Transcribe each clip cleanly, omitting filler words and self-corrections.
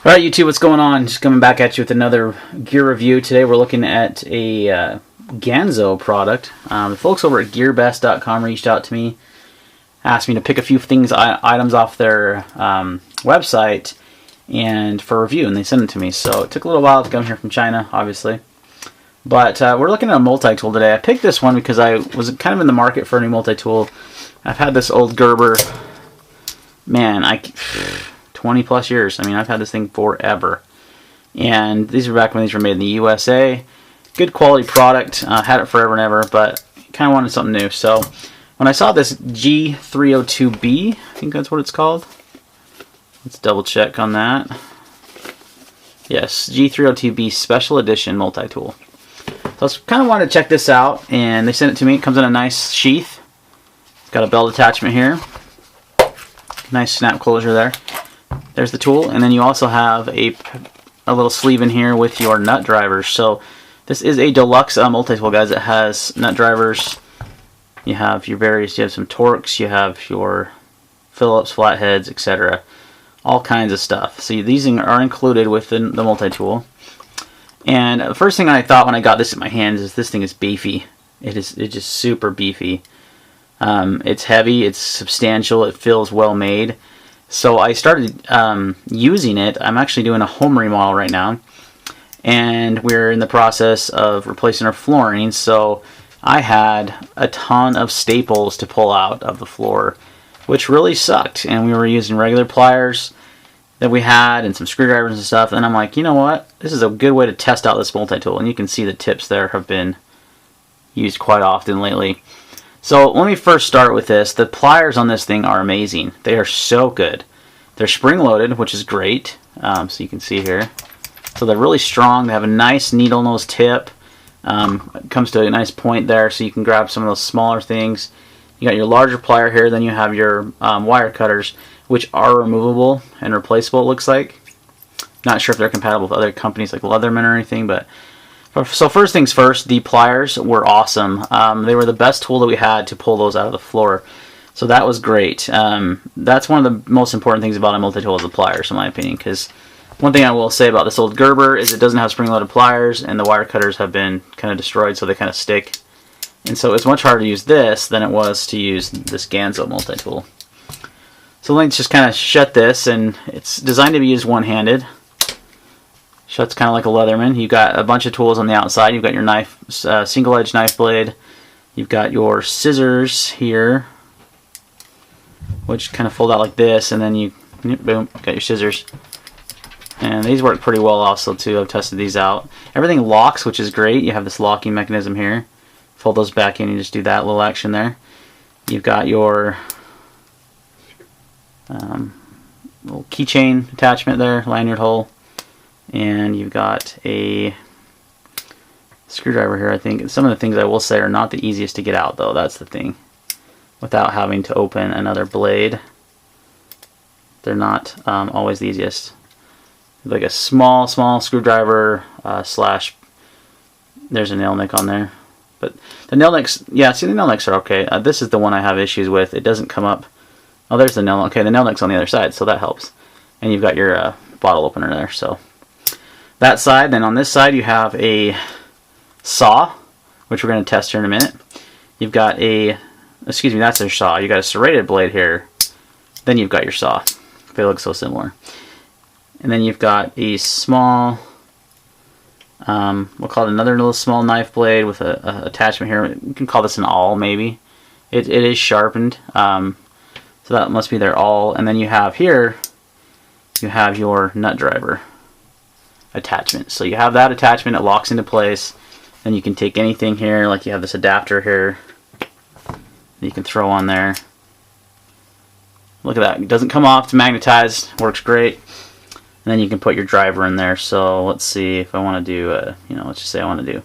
Alright YouTube, what's going on? Just coming back at you with another gear review. Today we're looking at a Ganzo product. The folks over at gearbest.com reached out to me, asked me to pick a few items off their website and for review, and they sent it to me. So it took a little while to come here from China, obviously. But we're looking at a multi-tool today. I picked this one because I was kind of in the market for a new multi-tool. I've had this old Gerber, man, 20 plus years. I mean, I've had this thing forever. And these are back when these were made in the USA. Good quality product. Had it forever and ever, but kind of wanted something new. So when I saw this G302-B, I think that's what it's called. Let's double check on that. Yes, G302-B Special Edition Multi-Tool. So I kind of wanted to check this out, and they sent it to me. It comes in a nice sheath. It's got a belt attachment here. Nice snap closure there. There's the tool, and then you also have a little sleeve in here with your nut drivers. So this is a deluxe multi-tool, guys. It has nut drivers. You have your various, you have some Torx, you have your Phillips, flatheads, etc. All kinds of stuff. So these are included with the multi-tool. And the first thing I thought when I got this in my hands is this thing is beefy. It's just super beefy. It's heavy, it's substantial, it feels well made. So I started using it. I'm actually doing a home remodel right now, and we're in the process of replacing our flooring. So I had a ton of staples to pull out of the floor, which really sucked. And we were using regular pliers that we had and some screwdrivers and stuff. And I'm like, you know what? This is a good way to test out this multi-tool. And you can see the tips there have been used quite often lately. So let me first start with this. The pliers on this thing are amazing. They are so good. They're spring-loaded, which is great. So you can see here. So they're really strong. They have a nice needle nose tip. It comes to a nice point there, so you can grab some of those smaller things. You got your larger plier here. Then you have your wire cutters, which are removable and replaceable, it looks like. Not sure if they're compatible with other companies like Leatherman or anything, but so first things first, the pliers were awesome. They were the best tool that we had to pull those out of the floor. So that was great. That's one of the most important things about a multi-tool is the pliers, in my opinion, because one thing I will say about this old Gerber is it doesn't have spring-loaded pliers, and the wire cutters have been kind of destroyed, so they kind of stick. And so it's much harder to use this than it was to use this Ganzo multi-tool. So let's just kind of shut this, and it's designed to be used one-handed. Shuts kind of like a Leatherman. You've got a bunch of tools on the outside. You've got your knife, single-edge knife blade. You've got your scissors here, which kind of fold out like this, and then you, boom, got your scissors. And these work pretty well also too. I've tested these out. Everything locks, which is great. You have this locking mechanism here. Fold those back in, you just do that little action there. You've got your little keychain attachment there, lanyard hole. And you've got a screwdriver here, I think. Some of the things I will say are not the easiest to get out, though. That's the thing. Without having to open another blade, they're not always the easiest. Like a small screwdriver slash, there's a nail nick on there. But the nail nicks, yeah, see, the nail nicks are okay. This is the one I have issues with. It doesn't come up. Oh, there's the nail. Okay, the nail nick's on the other side, so that helps. And you've got your bottle opener there, so that side. Then on this side you have a saw, which we're going to test here in a minute. You've got a, excuse me, that's your saw. You've got a serrated blade here. Then you've got your saw. They look so similar. And then you've got a small, we'll call it another little small knife blade with a attachment here. You can call this an awl maybe. It is sharpened, so that must be their awl. And then you have here, you have your nut driver attachment. So you have that attachment, it locks into place. Then you can take anything here, like you have this adapter here that you can throw on there. Look at that, it doesn't come off, it's magnetized, works great. And then you can put your driver in there. So let's see if I want to do, let's just say I want to do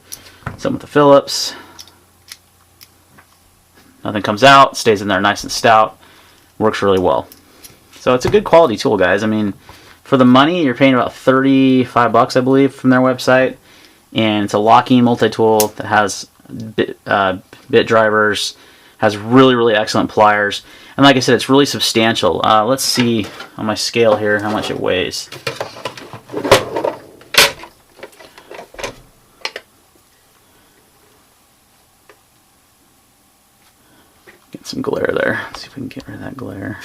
something with the Phillips. Nothing comes out, stays in there nice and stout, works really well. So it's a good quality tool, guys. I mean, for the money, you're paying about 35 bucks, I believe, from their website. And it's a locking multi-tool that has bit drivers, has really excellent pliers. And like I said, it's really substantial. Let's see on my scale here how much it weighs. some glare there. Let's see if we can get rid of that glare.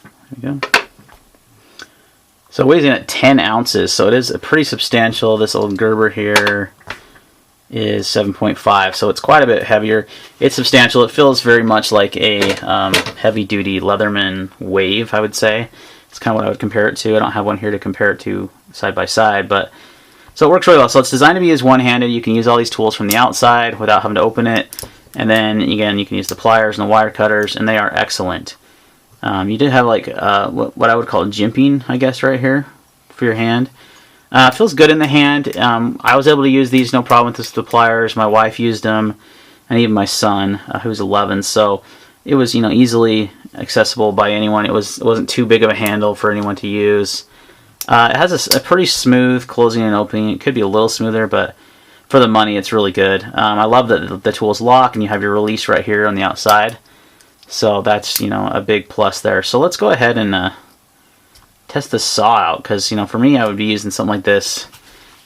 There we go. So it weighs in at 10 ounces, so it is pretty substantial. This old Gerber here is 7.5, so it's quite a bit heavier. It's substantial. It feels very much like a heavy-duty Leatherman Wave, I would say. It's kind of what I would compare it to. I don't have one here to compare it to side by side, but so it works really well. So it's designed to be used one-handed. You can use all these tools from the outside without having to open it, and then again you can use the pliers and the wire cutters, and they are excellent. You did have like what I would call jimping, I guess, right here for your hand. It feels good in the hand. I was able to use these no problem with the pliers. My wife used them, and even my son, who's 11. So it was, you know, easily accessible by anyone. It wasn't too big of a handle for anyone to use. It has a pretty smooth closing and opening. It could be a little smoother, but for the money, it's really good. I love that the tool's lock, and you have your release right here on the outside. So that's, you know, a big plus there. So let's go ahead and test the saw out, because, you know, for me, I would be using something like this,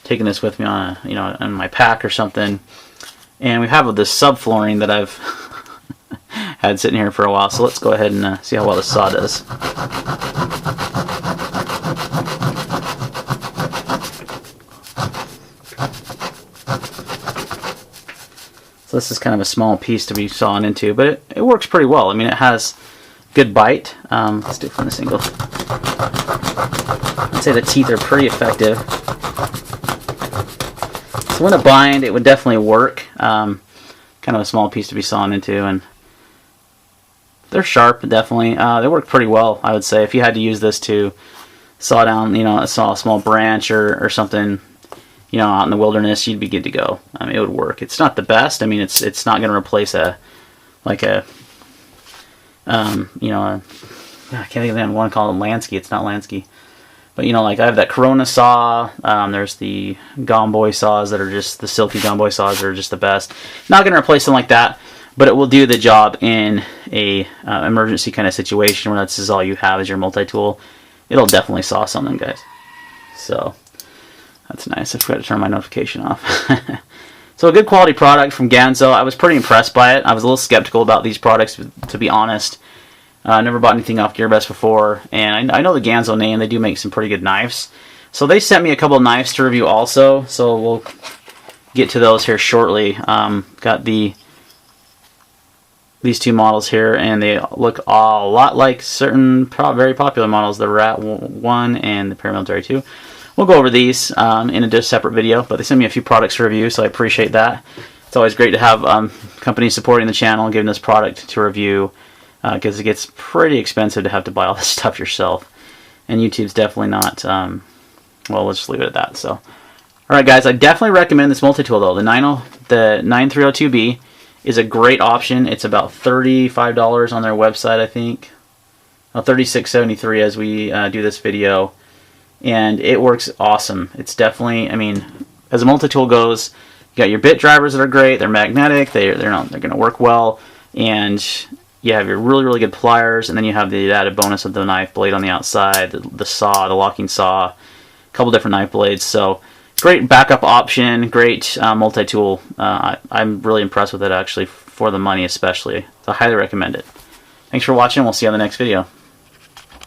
taking this with me on, you know, on my pack or something. And we have this subflooring that I've had sitting here for a while. So let's go ahead and see how well the saw does. So this is kind of a small piece to be sawing into, but it works pretty well. I mean, it has good bite. Let's do it from this angle. I'd say the teeth are pretty effective. So when a bind, it would definitely work. Kind of a small piece to be sawing into, and they're sharp, definitely. They work pretty well, I would say. If you had to use this to saw down, you know, a small branch or something, you know, out in the wilderness, you'd be good to go. I mean, it would work. It's not the best. I mean, it's not going to replace you know, I can't think of the one called Lansky. It's not Lansky. But, you know, like I have that Corona saw. There's the Gomboy saws that are just, the silky Gomboy saws are just the best. Not going to replace them like that, but it will do the job in a emergency kind of situation where that's all you have is your multi-tool. It'll definitely saw something, guys. So that's nice. I forgot to turn my notification off. So a good quality product from Ganzo. I was pretty impressed by it. I was a little skeptical about these products, to be honest. I never bought anything off GearBest before, and I know the Ganzo name. They do make some pretty good knives. So they sent me a couple of knives to review also, so we'll get to those here shortly. Got these two models here, and they look a lot like certain very popular models, the Rat 1 and the Paramilitary 2. We'll go over these in a separate video, but they sent me a few products to review, so I appreciate that. It's always great to have companies supporting the channel and giving us product to review, because it gets pretty expensive to have to buy all this stuff yourself. And YouTube's definitely not, well, let's just leave it at that. So, alright guys, I definitely recommend this multi-tool though. The 9302-B is a great option. It's about $35 on their website, I think. Well, $36.73 as we do this video. And it works awesome. It's definitely, I mean, as a multi-tool goes, you got your bit drivers that are great. They're magnetic. They're going to work well. And you have your really good pliers, and then you have the added bonus of the knife blade on the outside, the saw, the locking saw, a couple different knife blades. So great backup option, great multi-tool. I'm really impressed with it, actually, for the money especially. So I highly recommend it. Thanks for watching. We'll see you on the next video.